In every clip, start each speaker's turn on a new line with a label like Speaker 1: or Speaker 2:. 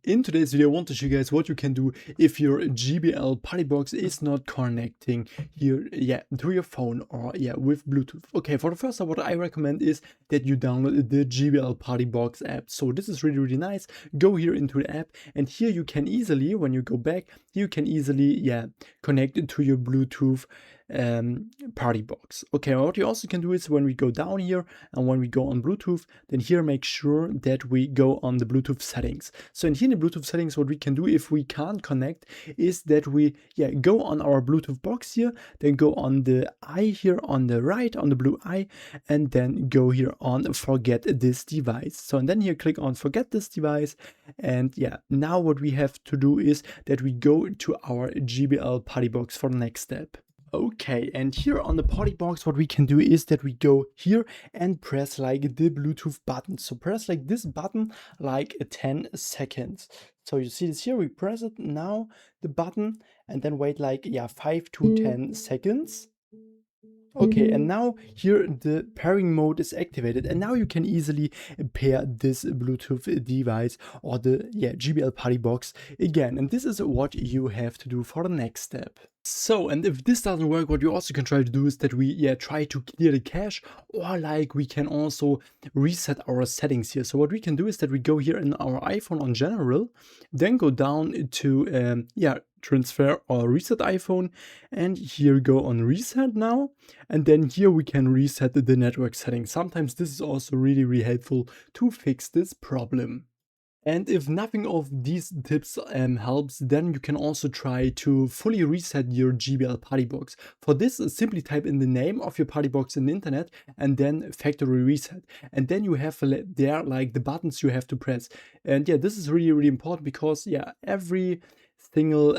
Speaker 1: In today's video, I want to show you guys what you can do if your JBL Partybox is not connecting here, to your phone or with Bluetooth. Okay, for the first time, what I recommend is that you download the JBL Partybox app. So this is really nice. Go here into the app, and here you can easily, when you go back, you can easily connect it to your Bluetooth party box. Okay, what you also can do is when we go down here and when we go on Bluetooth, then here make sure that we go on the Bluetooth settings. So in here in the Bluetooth settings, what we can do if we can't connect is that we go on our Bluetooth box here, then go on the eye here on the right, on the blue eye, and then go here on forget this device. So and then here click on forget this device, and now what we have to do is that we go to our JBL Partybox for the next step. Okay, and here on the Partybox, what we can do is that we go here and press like the Bluetooth button. So press like this button like 10 seconds. So you see this here, we press it now, the button, and then wait like 5 to 10 seconds. Okay, and now here the pairing mode is activated, and now you can easily pair this Bluetooth device or the JBL Partybox again. And this is what you have to do for the next step. So, and if this doesn't work, what you also can try to do is that we try to clear the cache, or like we can also reset our settings here. So what we can do is that we go here in our iPhone on general, then go down to transfer or reset iPhone, and here go on reset now, and then here we can reset the network settings. Sometimes this is also really helpful to fix this problem. And if nothing of these tips helps, then you can also try to fully reset your JBL Partybox. For this, simply type in the name of your Partybox in the internet and then factory reset. And then you have there like the buttons you have to press. And this is really important because every single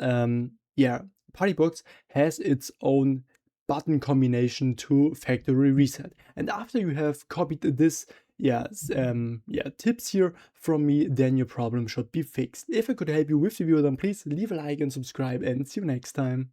Speaker 1: Partybox has its own button combination to factory reset. And after you have copied this tips here from me, then your problem should be fixed. If I could help you with the video, then please leave a like and subscribe, and see you next time.